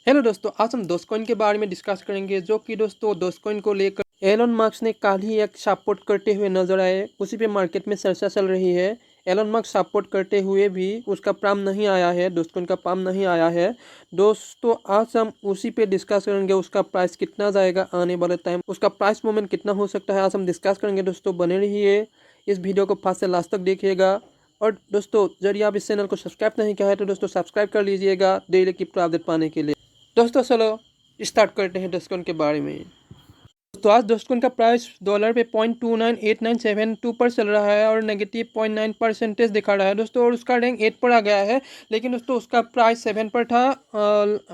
Hello दोस्तों, आज हम डोजकॉइन के बारे में डिस्कस करेंगे। जो कि दोस्तों डोजकॉइन को लेकर एलन मार्क्स ने कल ही एक सपोर्ट करते हुए नजर आए, उसी पे मार्केट में चर्चा चल रही है। एलन मार्क्स सपोर्ट करते हुए भी उसका प्राइम नहीं आया है, डोजकॉइन का प्राइम नहीं आया है। दोस्तों आज हम उसी पे डिस्कस करेंगे, उसका प्राइस कितना जाएगा आने वाले टाइम, उसका प्राइस मूवमेंट कितना हो सकता है, आज हम डिस्कस करेंगे। दोस्तों बने रहिए, इस वीडियो को फर्स्ट से लास्ट तक देखिएगा। और दोस्तों यदि आप इस चैनल को सब्सक्राइब नहीं किया है तो दोस्तों सब्सक्राइब कर लीजिएगा डेली क्रिप्टो अपडेट पाने के लिए। दोस्तों चलो स्टार्ट करते हैं डोजकॉइन के बारे में। तो आज डोजकॉइन का प्राइस डॉलर पे 0.298972 पर चल रहा है और नेगेटिव 0.9% दिखा रहा है दोस्तों। और उसका रैंक 8 पर आ गया है, लेकिन दोस्तों उसका प्राइस 7 पर था,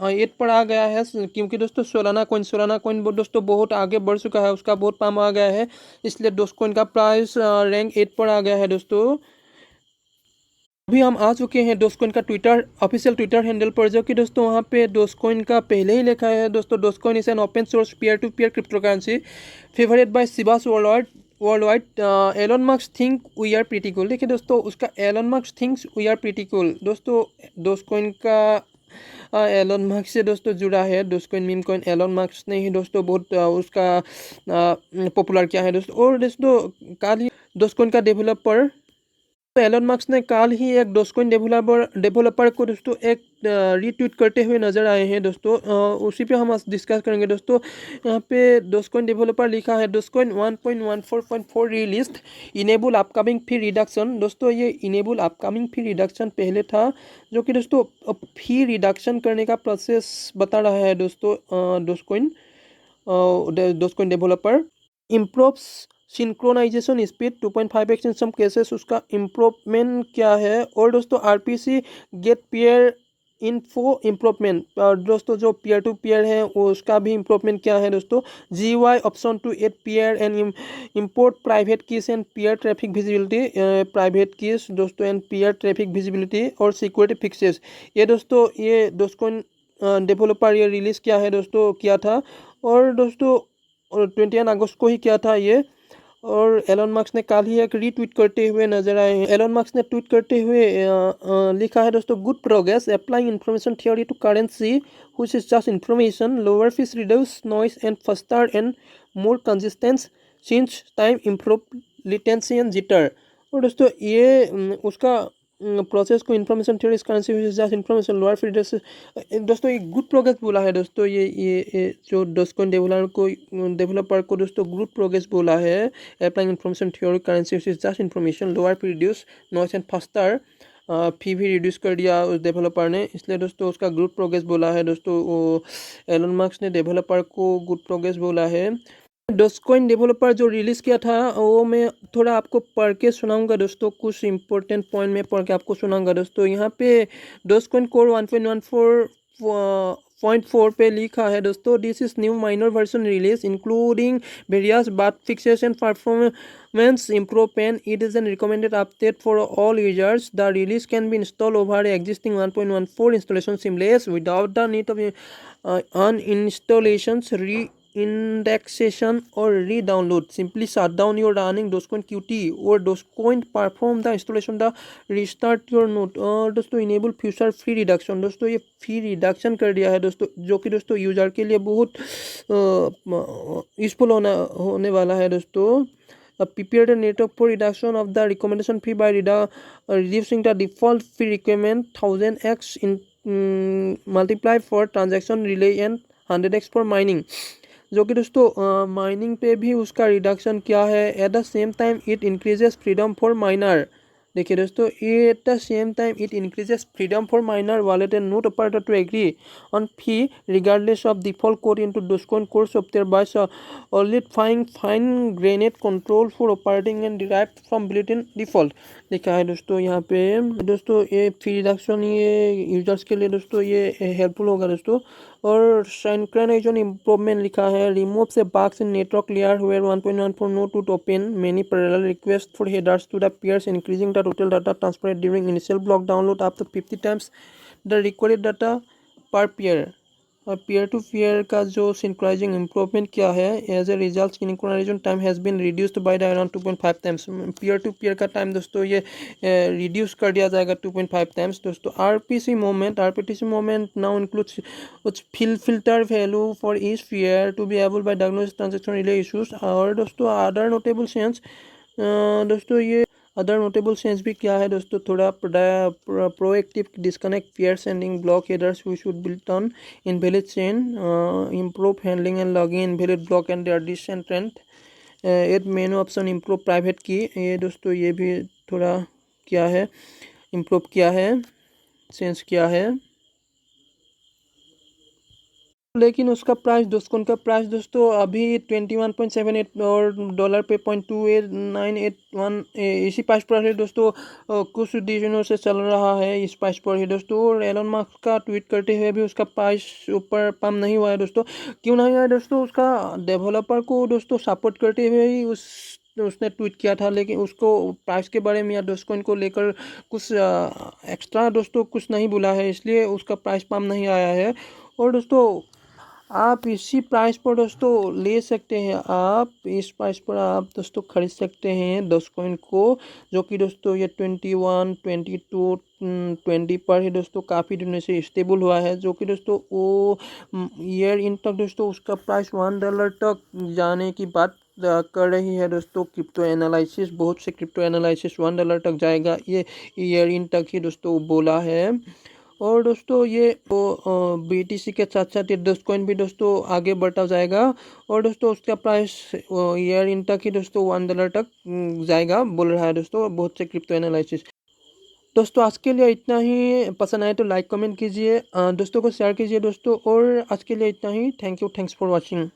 8 पर आ गया है क्योंकि दोस्तों सोलाना कॉइन दोस्तों बहुत आगे बढ़ चुका है, उसका बहुत पाम आ गया है, इसलिए डोजकॉइन का प्राइस रैंक 8 पर आ गया है दोस्तों। अभी हम आ चुके हैं डोजकॉइन का ऑफिशियल ट्विटर हैंडल पर, जो कि दोस्तों वहाँ पे डोजकॉइन का पहले ही लिखा है दोस्तों, Dogecoin is an open source peer to peer cryptocurrency favourite by Shibas worldwide Elon Musk think we are pretty cool. देखिए दोस्तों उसका Elon Musk thinks we are pretty cool दोस्तों। डोजकॉइन का एलन मार्क्स से दोस्तों जुड़ा है, Dogecoin meme coin Elon Musk ने ही दोस्तों बहुत उसका पॉपुलर किया है दोस्तों। और दोस्तों कल ही डोजकॉइन का डेवलपर तो एलन मार्क्स ने कल ही एक डोजकॉइन डेवलपर को दोस्तों एक रीट्वीट करते हुए नजर आए हैं दोस्तों। उसी पे हम आज डिस्कस करेंगे दोस्तों। यहाँ पे डोजकॉइन डेवलपर लिखा है डोजकॉइन 1.14.4 रिलीज्ड इनेबल अपकमिंग फी रिडक्शन। दोस्तों ये इनेबल अपकमिंग फी रिडक्शन पहले था, जो कि दोस्तों फी रिडक्शन करने का प्रोसेस बता रहा है दोस्तों। Dogecoin developer improves synchronization speed 2.5x in some cases, उसका इम्प्रूवमेंट क्या है। और दोस्तों RPC get peer info improvement, और दोस्तों जो पीयर टू पीयर है उसका भी इम्प्रूवमेंट क्या है दोस्तों। GUI option to add peer and import private keys and peer traffic visibility, private keys दोस्तों एंड पेयर ट्रैफिक विजिबिलिटी और सिक्योरिटी फिक्सेस। ये दोस्तों ये डोजकॉइन डेवलपर ये रिलीज किया है दोस्तों, किया था। और दोस्तों 21 अगस्त को ही किया था ये। और एलन मार्क्स ने कल ही एक रीट्वीट करते हुए नजर आए हैं। एलन मार्क्स ने ट्वीट करते हुए लिखा है दोस्तों, good progress applying information theory to currency which is just information, lower fees, reduce noise and faster and more consistence since time, improve latency and jitter. और दोस्तों ये उसका प्रोसेस को information theory currency which is just information, lower fees. दोस्तों ये good progress बोला है दोस्तों। ये जो डोजकॉइन डेवलपर को दोस्तों गुड प्रोग्रेस बोला है। Applying information theory currency is just information, lower fee, reduce noise and faster. Fee भी रिड्यूस कर दिया उस डेवलपर ने, इसलिए दोस्तों उसका गुड प्रोग्रेस बोला है दोस्तों। वो एलन मार्क्स ने डेवलपर को गुड प्रोग्रेस बोला है। डोजकॉइन डेवलपर जो रिलीज़ किया था वो मैं थोड़ा आपको पढ़ के सुनाऊंगा दोस्तों, कुछ इंपॉर्टेंट पॉइंट में पढ़ के आपको सुनाऊंगा दोस्तों। यहाँ पे डोजकॉइन कोर 1.14.4 पे लिखा है दोस्तों, this is new minor version release including various bug fixes and performance improvement. It is an recommended update for all users. The release can be install over existing 1.14 installation seamless without the need of uninstallations, indexation or re-download. Simply shut down your running Dogecoin Qt or Dogecoin, perform the installation, the restart your node। और दोस्तों enable future फी reduction, दोस्तों ये फी reduction कर दिया है दोस्तों, जो कि दोस्तों यूजर के लिए बहुत यूजफुल होने वाला है दोस्तों। Prepare the network for reduction of the recommendation fee by reducing the default fee requirement 1000x in multiply for transaction relay and 100x for mining, जो कि दोस्तों माइनिंग पे भी उसका रिडक्शन क्या है। At the same time it increases freedom for miner. देखिए दोस्तों at the same time it increases freedom for miner wallet and node operator to agree on fee regardless of default code into Dogecoin core software by solidifying fine grained control for operating and derived from built in default. लिखा है दोस्तों यहाँ पे दोस्तों ये फी reduction ये users के लिए दोस्तों ये हेल्पफुल होगा दोस्तों। और सिंक्रोनाइजेशन इम्प्रूवमेंट लिखा है, रिमूव से bugs in network layer where 1.14 know to open many parallel request for headers to the peers, increasing the total data transfer during initial block download up to 50 times the required data per peer. Peer to peer का जो synchronizing improvement क्या है, as a result synchronization time has been reduced by the around 2.5 टाइम्स। Peer to peer का time दोस्तों ये reduce कर दिया जाएगा 2.5 टाइम्स दोस्तों। RPTC moment now includes filter value for each peer to be able by diagnosis transaction relay issues. और दोस्तों अदर नोटेबल चेंज दोस्तों ये अदर नोटेबल चेंज भी क्या है दोस्तों, थोड़ा proactive disconnect pair sending block headers we should built on invalid chain, improve handling and logging invalid block and their descendant, add menu option improve private key. ये दोस्तों ये भी थोड़ा क्या है, इम्प्रूव किया है, चेंज किया है। लेकिन उसका प्राइस दोस्तों, उनका प्राइस दोस्तों अभी 21.78 और डॉलर पे 0.28981 इसी प्राइस पर है दोस्तों। कुछ दिनों से चल रहा है इस प्राइस पर ही दोस्तों। और एलन मस्क का ट्वीट करते हुए भी उसका प्राइस ऊपर पम्प नहीं हुआ है दोस्तों। क्यों नहीं हुआ दोस्तों, उसका डेवलपर को दोस्तों सपोर्ट करते हुए ही उसने ट्वीट किया था, लेकिन उसको प्राइस के बारे में या डॉजकॉइन को लेकर कुछ एक्स्ट्रा दोस्तों कुछ नहीं बोला है, इसलिए उसका प्राइस पम्प नहीं आया है। और दोस्तों आप इसी प्राइस पर दोस्तों ले सकते हैं, आप इस प्राइस पर आप दोस्तों खरीद सकते हैं डॉजकॉइन को, जो कि दोस्तों ये 21, 22, 20 पर ही दोस्तों काफ़ी दिनों से स्टेबल हुआ है, जो कि दोस्तों वो ईयर इन तक दोस्तों उसका प्राइस $1 तक जाने की बात कर रही है दोस्तों। क्रिप्टो एनालिसिस, बहुत से क्रिप्टो एनालिसिस $1 तक जाएगा ये ईयर इन तक ही दोस्तों बोला है। और दोस्तों ये BTC के साथ साथ ये डॉजकॉइन भी दोस्तों आगे बढ़ता जाएगा। और दोस्तों उसका प्राइस ईयर इन तक ही दोस्तों $1 तक जाएगा बोल रहा है दोस्तों बहुत से क्रिप्टो एनालिसिस। दोस्तों आज के लिए इतना ही, पसंद आए तो लाइक कमेंट कीजिए, दोस्तों को शेयर कीजिए दोस्तों। और आज के लिए इतना ही, thank you, thanks for watching.